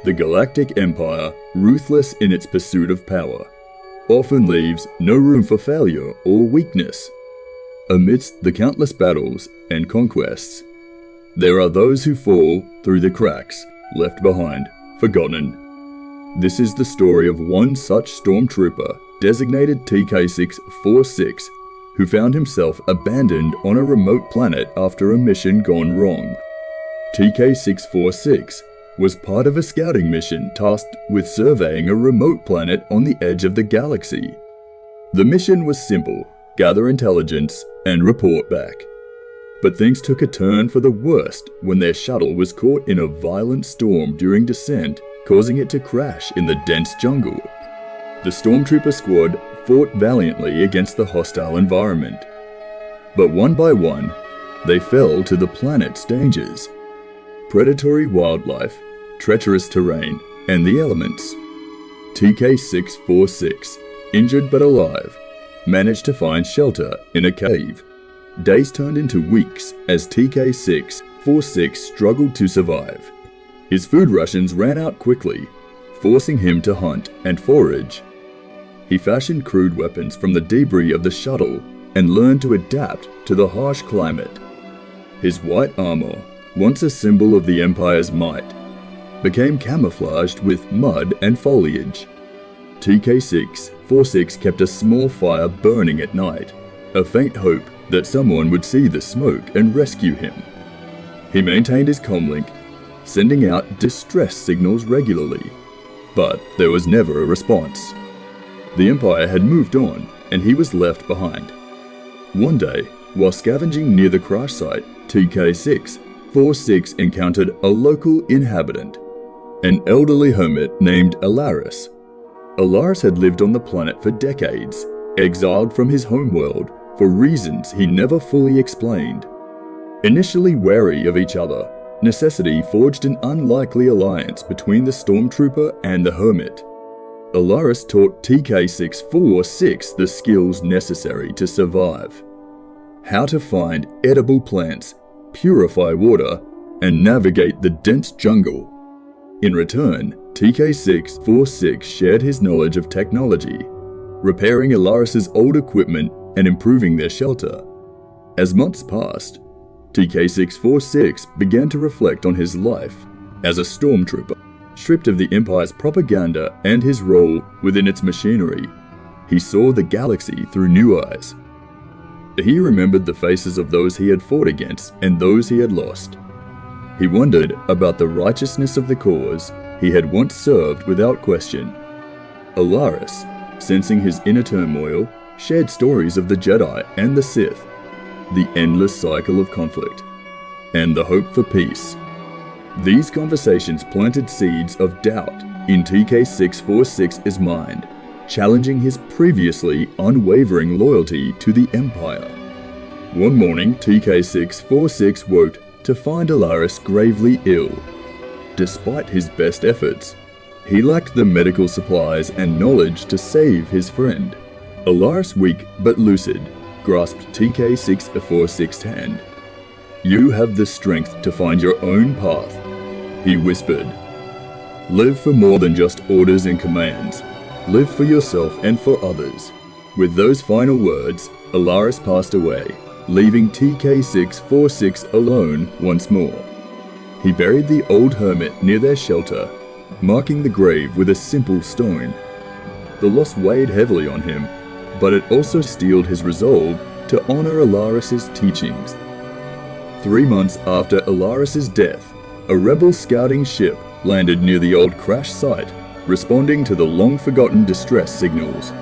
The Galactic Empire, ruthless in its pursuit of power, often leaves no room for failure or weakness. Amidst the countless battles and conquests, there are those who fall through the cracks, left behind, forgotten. This is the story of one such Stormtrooper, designated TK646, who found himself abandoned on a remote planet after a mission gone wrong. TK646 was part of a scouting mission tasked with surveying a remote planet on the edge of the galaxy. The mission was simple: gather intelligence and report back. But things took a turn for the worst when their shuttle was caught in a violent storm during descent, causing it to crash in the dense jungle. The Stormtrooper squad fought valiantly against the hostile environment. But one by one, they fell to the planet's dangers. Predatory wildlife, treacherous terrain, and the elements. TK646, injured but alive, managed to find shelter in a cave. Days turned into weeks as TK646 struggled to survive. His food rations ran out quickly, forcing him to hunt and forage. He fashioned crude weapons from the debris of the shuttle and learned to adapt to the harsh climate. His white armor, once a symbol of the Empire's might, became camouflaged with mud and foliage. TK646 kept a small fire burning at night, a faint hope that someone would see the smoke and rescue him. He maintained his comlink, sending out distress signals regularly, but there was never a response. The Empire had moved on, and he was left behind. One day, while scavenging near the crash site, TK646 encountered a local inhabitant, an elderly hermit named Elaris. Elaris had lived on the planet for decades, exiled from his homeworld for reasons he never fully explained. Initially wary of each other, necessity forged an unlikely alliance between the Stormtrooper and the hermit. Elaris taught TK646 the skills necessary to survive: how to find edible plants, purify water, and navigate the dense jungle. In return, TK646 shared his knowledge of technology, repairing Elaris' old equipment and improving their shelter. As months passed, TK646 began to reflect on his life as a Stormtrooper. Stripped of the Empire's propaganda and his role within its machinery, he saw the galaxy through new eyes. He remembered the faces of those he had fought against and those he had lost. He wondered about the righteousness of the cause he had once served without question. Elaris, sensing his inner turmoil, shared stories of the Jedi and the Sith, the endless cycle of conflict, and the hope for peace. These conversations planted seeds of doubt in TK646's mind, challenging his previously unwavering loyalty to the Empire. One morning, TK646 woke to find Elaris gravely ill. Despite his best efforts, he lacked the medical supplies and knowledge to save his friend. Elaris, weak but lucid, grasped TK646's hand. "You have the strength to find your own path," he whispered. "Live for more than just orders and commands. Live for yourself and for others." With those final words, Elaris passed away, leaving TK646 alone once more. He buried the old hermit near their shelter, marking the grave with a simple stone. The loss weighed heavily on him, but it also steeled his resolve to honor Elaris' teachings. 3 months after Elaris' death, a rebel scouting ship landed near the old crash site, responding to the long-forgotten distress signals.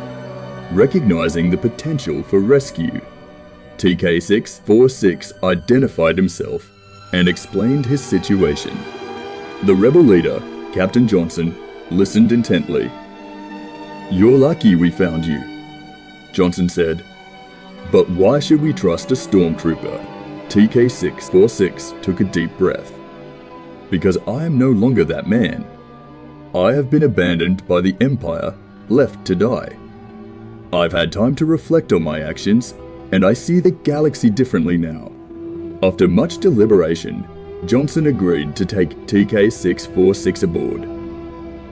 Recognizing the potential for rescue, TK646 identified himself and explained his situation. The rebel leader, Captain Johnson, listened intently. "You're lucky we found you," Johnson said. "But why should we trust a Stormtrooper?" TK646 took a deep breath. "Because I am no longer that man. I have been abandoned by the Empire, left to die. I've had time to reflect on my actions, and I see the galaxy differently now." After much deliberation, Johnson agreed to take TK646 aboard.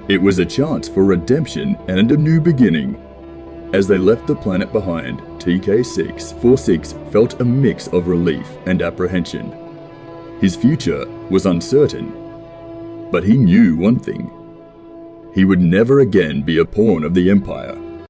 It was a chance for redemption and a new beginning. As they left the planet behind, TK-646 felt a mix of relief and apprehension. His future was uncertain, but he knew one thing. He would never again be a pawn of the Empire.